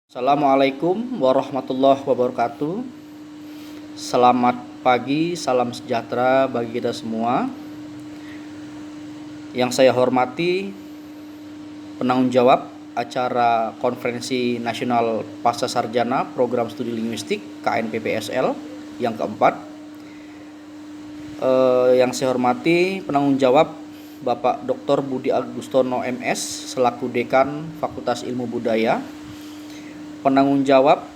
Assalamualaikum warahmatullahi wabarakatuh. Selamat pagi, salam sejahtera bagi kita semua. Yang saya hormati penanggung jawab acara Konferensi Nasional Pasca Sarjana Program Studi Linguistik KNPPSL yang keempat. Yang saya hormati penanggung jawab Bapak Dr. Budi Agustono MS selaku Dekan Fakultas Ilmu Budaya. Penanggung jawab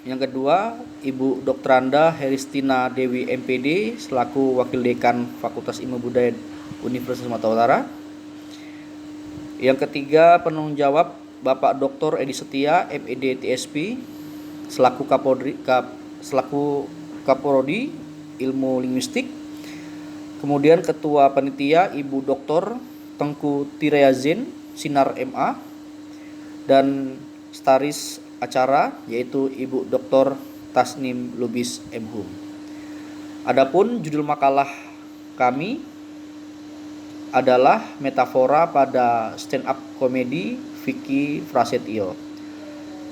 yang kedua, Ibu Dr. Anda Heristina Dewi MPD selaku Wakil Dekan Fakultas Ilmu Budaya Universitas Sumatera Utara. Yang ketiga, penanggung jawab Bapak Dr. Edi Setia MED TSP selaku Kaprodi Ilmu Linguistik. Kemudian Ketua Panitia Ibu Dr. Tengku Tirayazin Sinar MA dan Staris acara yaitu Ibu Dr. Tasnim Lubis MHum. Adapun judul makalah kami adalah Metafora pada Stand Up Comedy Vicky Prasetyo.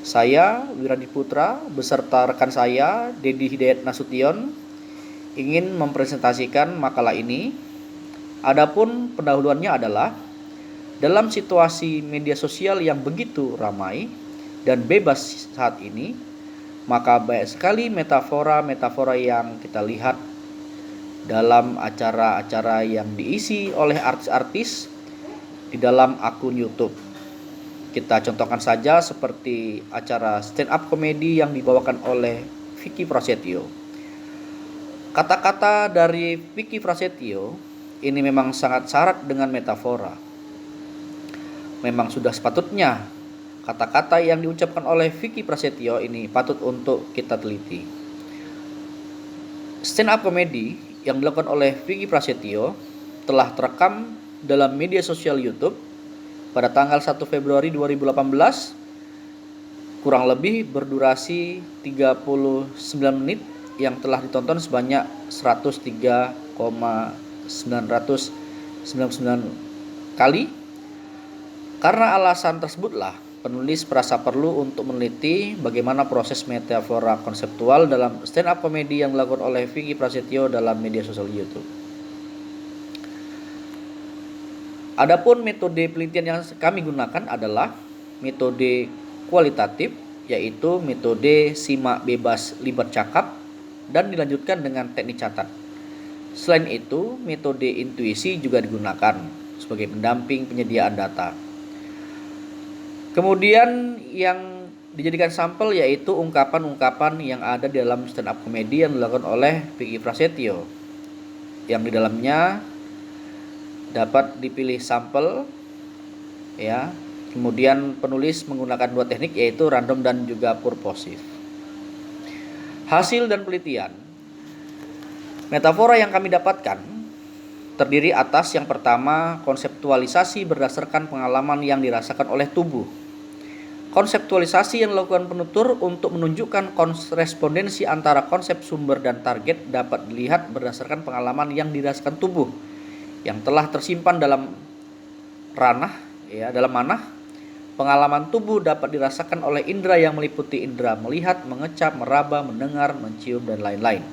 Saya Wiradi Putra beserta rekan saya Dedi Hidayat Nasution ingin mempresentasikan makalah ini. Adapun pendahuluannya adalah dalam situasi media sosial yang begitu ramai dan bebas saat ini, maka banyak sekali metafora yang kita lihat dalam acara-acara yang diisi oleh artis-artis di dalam akun YouTube. Kita contohkan saja seperti acara stand up comedy yang dibawakan oleh Vicky Prasetyo. Kata-kata dari Vicky Prasetyo ini memang sangat syarat dengan metafora. Memang sudah sepatutnya kata-kata yang diucapkan oleh Vicky Prasetyo ini patut untuk kita teliti. Stand up comedy yang dilakukan oleh Vicky Prasetyo telah terekam dalam media sosial YouTube pada tanggal 1 Februari 2018, kurang lebih berdurasi 39 menit yang telah ditonton sebanyak 103,999 kali. Karena alasan tersebutlah penulis merasa perlu untuk meneliti bagaimana proses metafora konseptual dalam stand up comedy yang dilakukan oleh Vicky Prasetyo dalam media sosial YouTube. Adapun metode penelitian yang kami gunakan adalah metode kualitatif, yaitu metode simak bebas libat cakap dan dilanjutkan dengan teknik catat. Selain itu, metode intuisi juga digunakan sebagai pendamping penyediaan data. Kemudian yang dijadikan sampel yaitu ungkapan-ungkapan yang ada di dalam stand up comedy yang dilakukan oleh Vicky Prasetyo, yang di dalamnya dapat dipilih sampel ya. Kemudian penulis menggunakan dua teknik yaitu random dan juga purposive. Hasil dan penelitian metafora yang kami dapatkan terdiri atas yang pertama, konseptualisasi berdasarkan pengalaman yang dirasakan oleh tubuh. Konseptualisasi yang dilakukan penutur untuk menunjukkan korespondensi antara konsep sumber dan target dapat dilihat berdasarkan pengalaman yang dirasakan tubuh yang telah tersimpan dalam manah. Pengalaman tubuh dapat dirasakan oleh indera yang meliputi indera melihat, mengecap, meraba, mendengar, mencium, dan lain-lain.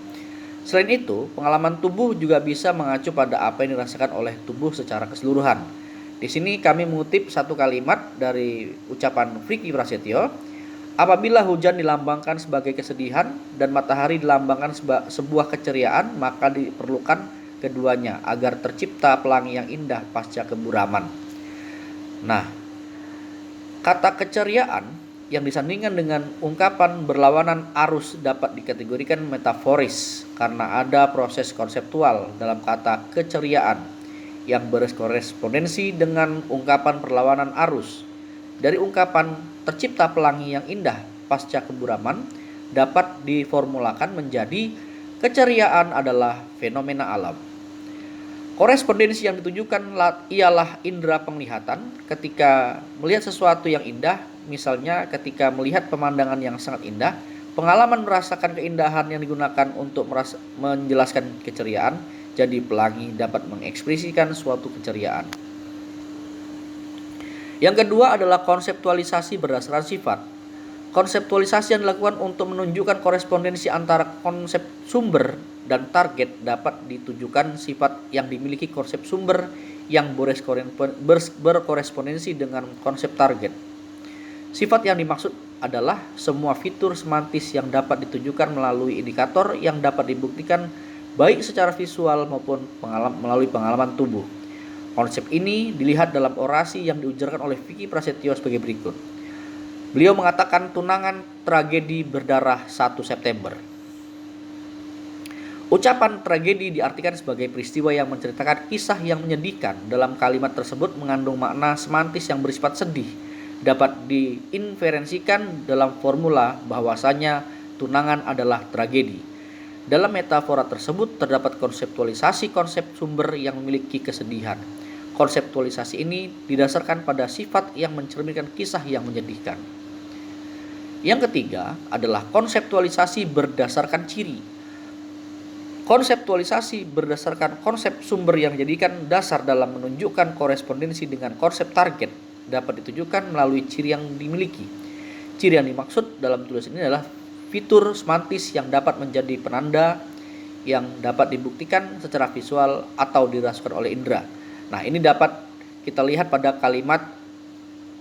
Selain itu, pengalaman tubuh juga bisa mengacu pada apa yang dirasakan oleh tubuh secara keseluruhan. Di sini kami mengutip satu kalimat dari ucapan Vicky Prasetyo. Apabila hujan dilambangkan sebagai kesedihan dan matahari dilambangkan sebuah keceriaan, maka diperlukan keduanya agar tercipta pelangi yang indah pasca keburaman. Nah, kata keceriaan yang disandingkan dengan ungkapan berlawanan arus dapat dikategorikan metaforis karena ada proses konseptual dalam kata keceriaan yang berkorespondensi dengan ungkapan perlawanan arus. Dari ungkapan tercipta pelangi yang indah pasca keburaman dapat diformulakan menjadi keceriaan adalah fenomena alam. Korespondensi yang ditujukan ialah indera penglihatan ketika melihat sesuatu yang indah, misalnya ketika melihat pemandangan yang sangat indah, pengalaman merasakan keindahan yang digunakan untuk menjelaskan keceriaan, jadi pelangi dapat mengekspresikan suatu keceriaan. Yang kedua adalah konseptualisasi berdasarkan sifat. Konseptualisasi yang dilakukan untuk menunjukkan korespondensi antara konsep sumber dan target dapat ditujukan sifat yang dimiliki konsep sumber yang berkorespondensi dengan konsep target. Sifat yang dimaksud adalah semua fitur semantis yang dapat ditunjukkan melalui indikator yang dapat dibuktikan baik secara visual maupun melalui pengalaman tubuh. Konsep ini dilihat dalam orasi yang diujarkan oleh Vicky Prasetyo sebagai berikut. Beliau mengatakan tunangan tragedi berdarah 1 September. Ucapan tragedi diartikan sebagai peristiwa yang menceritakan kisah yang menyedihkan. Dalam kalimat tersebut mengandung makna semantis yang bersifat sedih. Dapat diinferensikan dalam formula bahwasanya tunangan adalah tragedi. Dalam metafora tersebut terdapat konseptualisasi konsep sumber yang memiliki kesedihan. Konseptualisasi ini didasarkan pada sifat yang mencerminkan kisah yang menyedihkan. Yang ketiga adalah konseptualisasi berdasarkan ciri. Konseptualisasi berdasarkan konsep sumber yang dijadikan dasar dalam menunjukkan korespondensi dengan konsep target dapat ditunjukkan melalui ciri yang dimiliki. Ciri yang dimaksud dalam tulisan ini adalah fitur semantis yang dapat menjadi penanda yang dapat dibuktikan secara visual atau dirasakan oleh indera. Nah, ini dapat kita lihat pada kalimat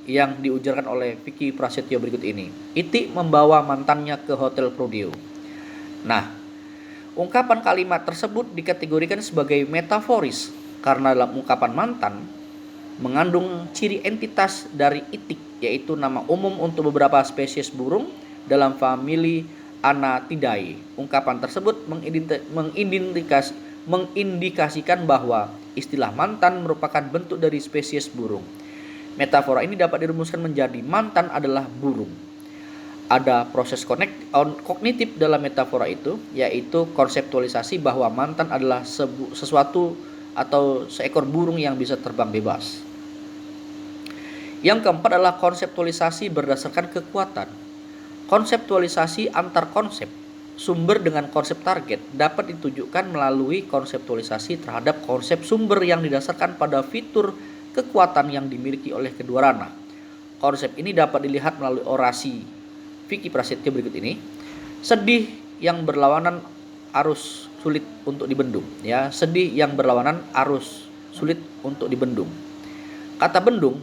yang diujarkan oleh Vicky Prasetyo berikut ini. Iti membawa mantannya ke Hotel Prodeo. Nah, ungkapan kalimat tersebut dikategorikan sebagai metaforis karena dalam ungkapan mantan mengandung ciri entitas dari itik, yaitu nama umum untuk beberapa spesies burung dalam famili Anatidae. Ungkapan tersebut mengindikasikan bahwa istilah mantan merupakan bentuk dari spesies burung. Metafora ini dapat dirumuskan menjadi mantan adalah burung. Ada proses kognitif dalam metafora itu, yaitu konseptualisasi bahwa mantan adalah sesuatu atau seekor burung yang bisa terbang bebas. Yang keempat adalah konseptualisasi berdasarkan kekuatan. Konseptualisasi antar konsep sumber dengan konsep target dapat ditunjukkan melalui konseptualisasi terhadap konsep sumber yang didasarkan pada fitur kekuatan yang dimiliki oleh kedua ranah. Konsep ini dapat dilihat melalui orasi Vicky Prasetyo berikut ini. Sedih yang berlawanan arus sulit untuk dibendung, ya. Sedih yang berlawanan arus sulit untuk dibendung. Kata bendung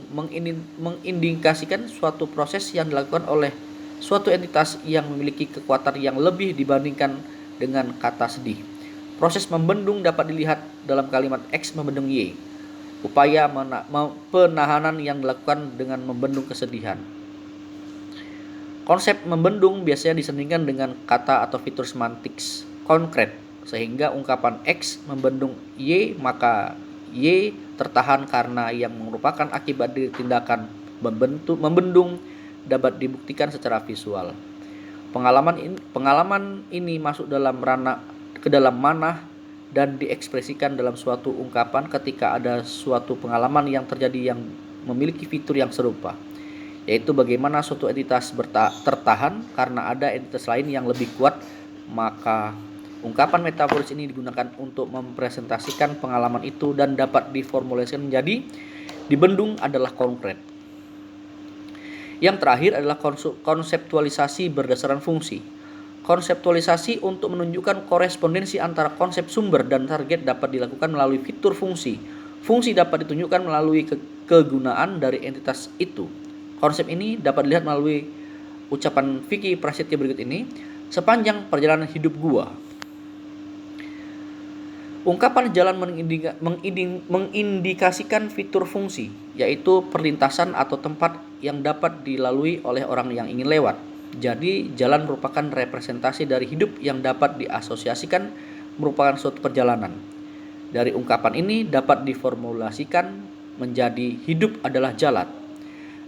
mengindikasikan suatu proses yang dilakukan oleh suatu entitas yang memiliki kekuatan yang lebih dibandingkan dengan kata sedih. Proses membendung dapat dilihat dalam kalimat X membendung Y. Upaya penahanan yang dilakukan dengan membendung kesedihan. Konsep membendung biasanya disandingkan dengan kata atau fitur semantik konkret, sehingga ungkapan X membendung Y, maka Y tertahan karena yang merupakan akibat dari tindakan membendung dapat dibuktikan secara visual. Pengalaman ini masuk dalam ranah ke dalam manah dan diekspresikan dalam suatu ungkapan ketika ada suatu pengalaman yang terjadi yang memiliki fitur yang serupa, yaitu bagaimana suatu entitas tertahan karena ada entitas lain yang lebih kuat. Maka ungkapan metaforis ini digunakan untuk mempresentasikan pengalaman itu dan dapat diformulasikan menjadi dibendung adalah konkret. Yang terakhir adalah konseptualisasi berdasarkan fungsi. Konseptualisasi untuk menunjukkan korespondensi antara konsep sumber dan target dapat dilakukan melalui fitur fungsi. Fungsi dapat ditunjukkan melalui kegunaan dari entitas itu. Konsep ini dapat dilihat melalui ucapan Vicky Prasetyo berikut ini. Sepanjang perjalanan hidup gua. Ungkapan jalan mengindikasikan fitur fungsi, yaitu perlintasan atau tempat yang dapat dilalui oleh orang yang ingin lewat. Jadi, jalan merupakan representasi dari hidup yang dapat diasosiasikan merupakan suatu perjalanan. Dari ungkapan ini dapat diformulasikan menjadi hidup adalah jalan.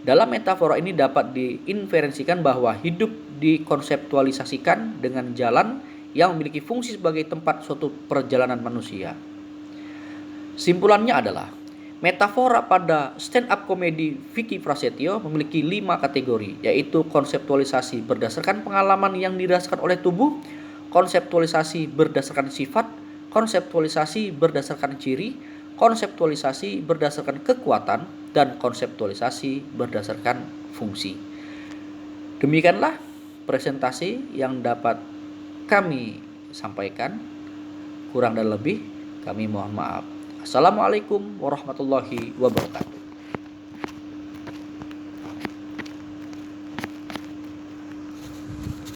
Dalam metafora ini dapat diinferensikan bahwa hidup dikonseptualisasikan dengan jalan yang memiliki fungsi sebagai tempat suatu perjalanan manusia. Simpulannya adalah metafora pada stand-up komedi Vicky Prasetyo memiliki 5 kategori, yaitu konseptualisasi berdasarkan pengalaman yang dirasakan oleh tubuh, konseptualisasi berdasarkan sifat, konseptualisasi berdasarkan ciri, konseptualisasi berdasarkan kekuatan, dan konseptualisasi berdasarkan fungsi. Demikianlah presentasi yang dapat kami sampaikan. Kurang dan lebih kami mohon maaf. Assalamualaikum warahmatullahi wabarakatuh.